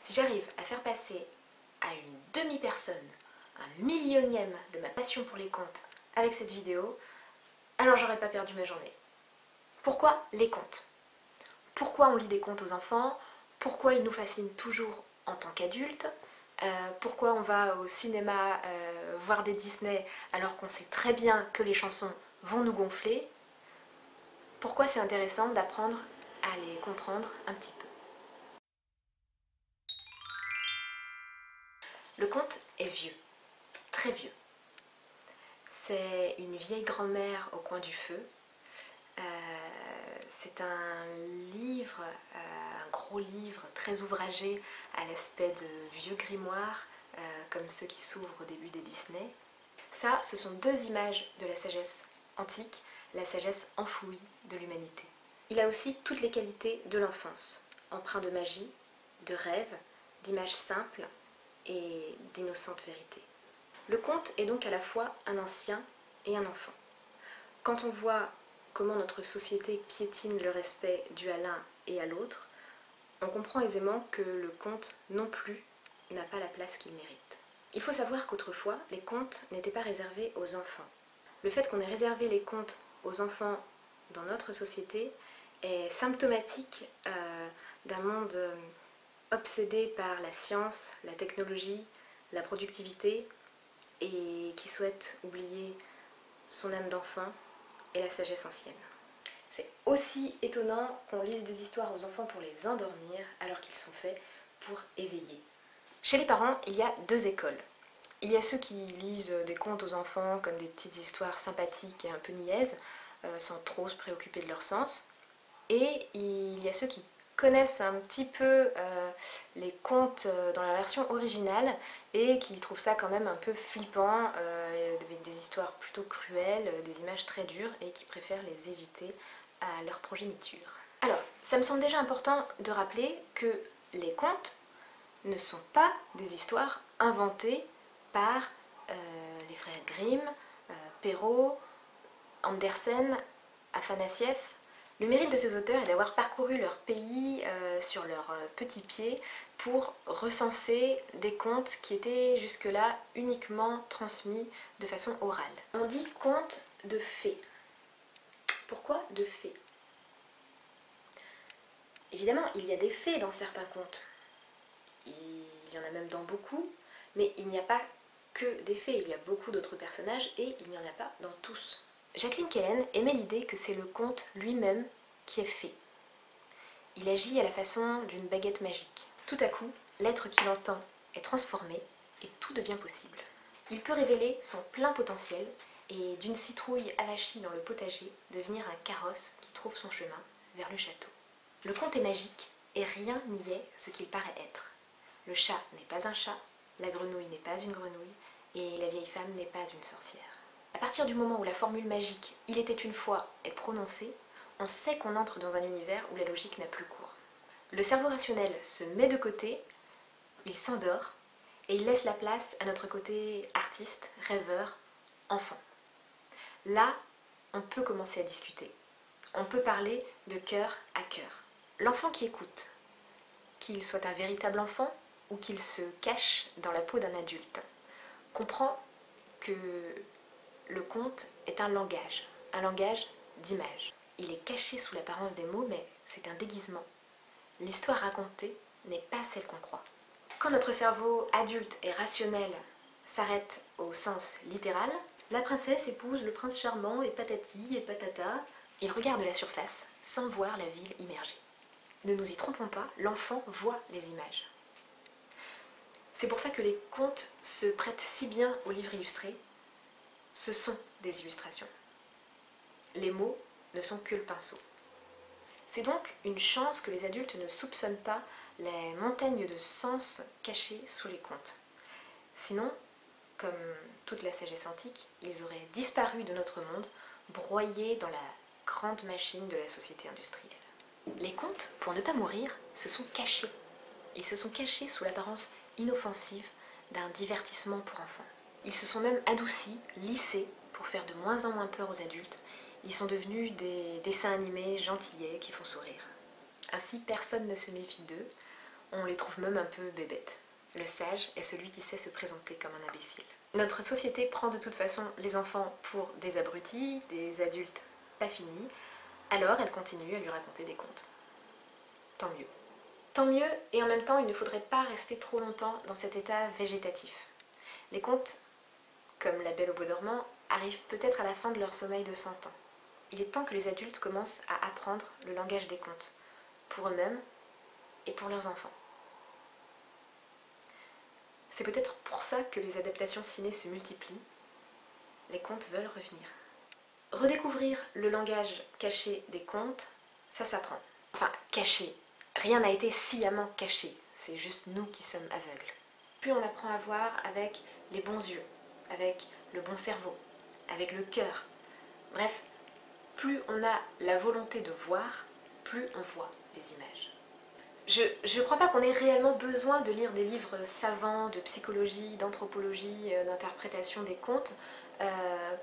Si j'arrive à faire passer à une demi-personne un millionième de ma passion pour les contes avec cette vidéo, alors j'aurais pas perdu ma journée. Pourquoi les contes? Pourquoi on lit des contes aux enfants? Pourquoi ils nous fascinent toujours en tant qu'adultes? Pourquoi on va au cinéma voir des Disney alors qu'on sait très bien que les chansons vont nous gonfler? Pourquoi c'est intéressant d'apprendre à les comprendre un petit peu? Le conte est vieux, très vieux. C'est une vieille grand-mère au coin du feu. C'est un livre, un gros livre très ouvragé à l'aspect de vieux grimoire, comme ceux qui s'ouvrent au début des Disney. Ça, ce sont deux images de la sagesse antique, la sagesse enfouie de l'humanité. Il a aussi toutes les qualités de l'enfance, empreint de magie, de rêve, d'images simples et d'innocente vérité. Le conte est donc à la fois un ancien et un enfant. Quand on voit comment notre société piétine le respect dû à l'un et à l'autre, on comprend aisément que le conte non plus n'a pas la place qu'il mérite. Il faut savoir qu'autrefois, les contes n'étaient pas réservés aux enfants. Le fait qu'on ait réservé les contes aux enfants dans notre société est symptomatique d'un monde obsédé par la science, la technologie, la productivité et qui souhaite oublier son âme d'enfant et la sagesse ancienne. C'est aussi étonnant qu'on lise des histoires aux enfants pour les endormir alors qu'ils sont faits pour éveiller. Chez les parents, il y a deux écoles. Il y a ceux qui lisent des contes aux enfants comme des petites histoires sympathiques et un peu niaises, sans trop se préoccuper de leur sens. Et il y a ceux qui connaissent un petit peu les contes dans la version originale et qui trouvent ça quand même un peu flippant, avec des histoires plutôt cruelles, des images très dures et qui préfèrent les éviter à leur progéniture. Alors, ça me semble déjà important de rappeler que les contes ne sont pas des histoires inventées par les frères Grimm, Perrault, Andersen, Afanassieff. Le mérite de ces auteurs est d'avoir parcouru leur pays sur leurs petits pieds pour recenser des contes qui étaient jusque-là uniquement transmis de façon orale. On dit contes de fées. Pourquoi de fées? Évidemment, il y a des fées dans certains contes. Il y en a même dans beaucoup, mais il n'y a pas que des fées. Il y a beaucoup d'autres personnages et il n'y en a pas dans tous. Jacqueline Kellen émet l'idée que c'est le conte lui-même qui est fée. Il agit à la façon d'une baguette magique. Tout à coup, l'être qu'il entend est transformé et tout devient possible. Il peut révéler son plein potentiel et d'une citrouille avachie dans le potager devenir un carrosse qui trouve son chemin vers le château. Le conte est magique et rien n'y est ce qu'il paraît être. Le chat n'est pas un chat, la grenouille n'est pas une grenouille et la vieille femme n'est pas une sorcière. À partir du moment où la formule magique « il était une fois » est prononcée, on sait qu'on entre dans un univers où la logique n'a plus cours. Le cerveau rationnel se met de côté, il s'endort et il laisse la place à notre côté artiste, rêveur, enfant. Là, on peut commencer à discuter. On peut parler de cœur à cœur. L'enfant qui écoute, qu'il soit un véritable enfant ou qu'il se cache dans la peau d'un adulte, comprend que le conte est un langage d'images. Il est caché sous l'apparence des mots, mais c'est un déguisement. L'histoire racontée n'est pas celle qu'on croit. Quand notre cerveau adulte et rationnel s'arrête au sens littéral, la princesse épouse le prince charmant et patati et patata. Il regarde la surface sans voir la ville immergée. Ne nous y trompons pas, l'enfant voit les images. C'est pour ça que les contes se prêtent si bien aux livres illustrés. Ce sont des illustrations. Les mots ne sont que le pinceau. C'est donc une chance que les adultes ne soupçonnent pas les montagnes de sens cachés sous les contes. Sinon, comme toute la sagesse antique, ils auraient disparu de notre monde, broyés dans la grande machine de la société industrielle. Les contes, pour ne pas mourir, se sont cachés. Ils se sont cachés sous l'apparence inoffensive d'un divertissement pour enfants. Ils se sont même adoucis, lissés, pour faire de moins en moins peur aux adultes. Ils sont devenus des dessins animés gentillets qui font sourire. Ainsi, personne ne se méfie d'eux. On les trouve même un peu bébêtes. Le sage est celui qui sait se présenter comme un imbécile. Notre société prend de toute façon les enfants pour des abrutis, des adultes pas finis, alors elle continue à lui raconter des contes. Tant mieux. Tant mieux, et en même temps, il ne faudrait pas rester trop longtemps dans cet état végétatif. Les contes, comme La Belle au bois dormant, arrivent peut-être à la fin de leur sommeil de 100 ans. Il est temps que les adultes commencent à apprendre le langage des contes, pour eux-mêmes et pour leurs enfants. C'est peut-être pour ça que les adaptations ciné se multiplient. Les contes veulent revenir. Redécouvrir le langage caché des contes, ça s'apprend. Enfin, caché. Rien n'a été sciemment caché, c'est juste nous qui sommes aveugles. Plus on apprend à voir avec les bons yeux, avec le bon cerveau, avec le cœur. Bref, plus on a la volonté de voir, plus on voit les images. Je ne crois pas qu'on ait réellement besoin de lire des livres savants de psychologie, d'anthropologie, d'interprétation des contes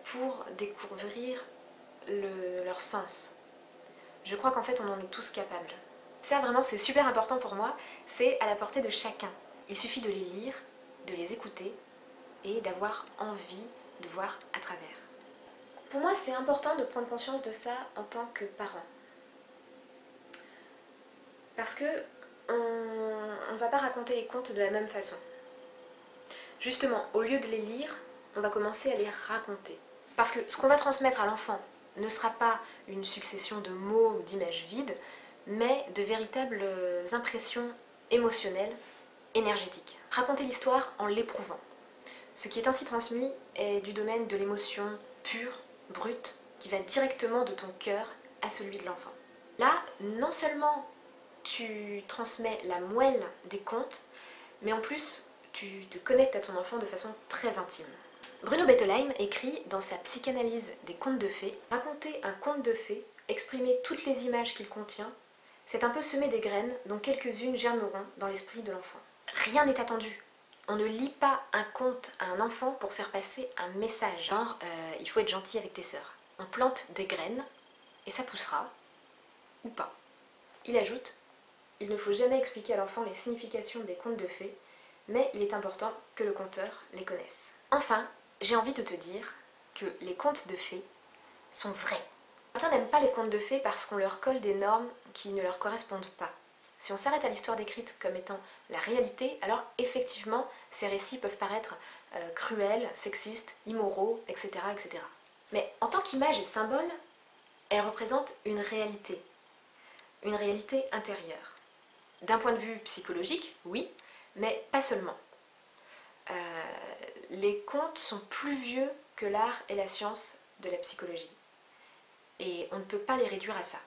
pour découvrir leur sens. Je crois qu'en fait on en est tous capables. Ça vraiment c'est super important pour moi, c'est à la portée de chacun. Il suffit de les lire, de les écouter et d'avoir envie de voir à travers. Pour moi c'est important de prendre conscience de ça en tant que parent. Parce que on ne va pas raconter les contes de la même façon. Justement, au lieu de les lire, on va commencer à les raconter. Parce que ce qu'on va transmettre à l'enfant ne sera pas une succession de mots ou d'images vides, mais de véritables impressions émotionnelles, énergétiques. Raconter l'histoire en l'éprouvant. Ce qui est ainsi transmis est du domaine de l'émotion pure, brute, qui va directement de ton cœur à celui de l'enfant. Là, non seulement tu transmets la moelle des contes, mais en plus, tu te connectes à ton enfant de façon très intime. Bruno Bettelheim écrit dans sa psychanalyse des contes de fées, raconter un conte de fées, exprimer toutes les images qu'il contient, c'est un peu semer des graines dont quelques-unes germeront dans l'esprit de l'enfant. Rien n'est attendu. On ne lit pas un conte à un enfant pour faire passer un message, genre il faut être gentil avec tes sœurs. On plante des graines et ça poussera, ou pas. Il ajoute: il ne faut jamais expliquer à l'enfant les significations des contes de fées, mais il est important que le conteur les connaisse. Enfin, j'ai envie de te dire que les contes de fées sont vrais. Certains n'aiment pas les contes de fées parce qu'on leur colle des normes qui ne leur correspondent pas. Si on s'arrête à l'histoire décrite comme étant la réalité, alors effectivement, ces récits peuvent paraître cruels, sexistes, immoraux, etc., etc. Mais en tant qu'image et symbole, elles représentent une réalité intérieure. D'un point de vue psychologique, oui, mais pas seulement. Les contes sont plus vieux que l'art et la science de la psychologie. Et on ne peut pas les réduire à ça.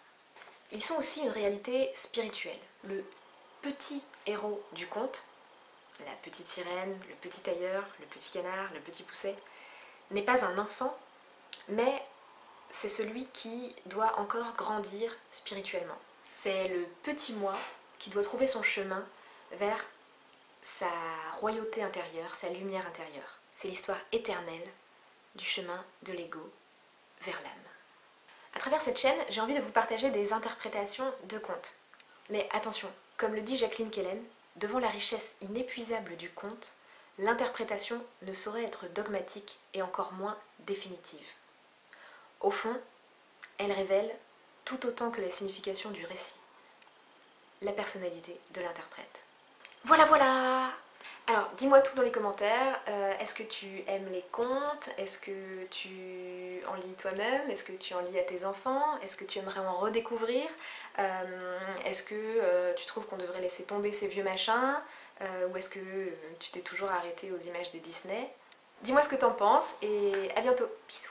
Ils sont aussi une réalité spirituelle. Le petit héros du conte, la petite sirène, le petit tailleur, le petit canard, le petit pousset, n'est pas un enfant, mais c'est celui qui doit encore grandir spirituellement. C'est le petit moi qui doit trouver son chemin vers sa royauté intérieure, sa lumière intérieure. C'est l'histoire éternelle du chemin de l'ego vers l'âme. À travers cette chaîne, j'ai envie de vous partager des interprétations de contes. Mais attention, comme le dit Jacqueline Kellen, devant la richesse inépuisable du conte, l'interprétation ne saurait être dogmatique et encore moins définitive. Au fond, elle révèle, tout autant que la signification du récit, la personnalité de l'interprète. Voilà. Alors, dis-moi tout dans les commentaires. Est-ce que tu aimes les contes? Est-ce que tu en lis toi-même? Est-ce que tu en lis à tes enfants? Est-ce que tu aimerais en redécouvrir? Est-ce que tu trouves qu'on devrait laisser tomber ces vieux machins? Ou est-ce que tu t'es toujours arrêté aux images des Disney? Dis-moi ce que t'en penses et à bientôt. Bisous.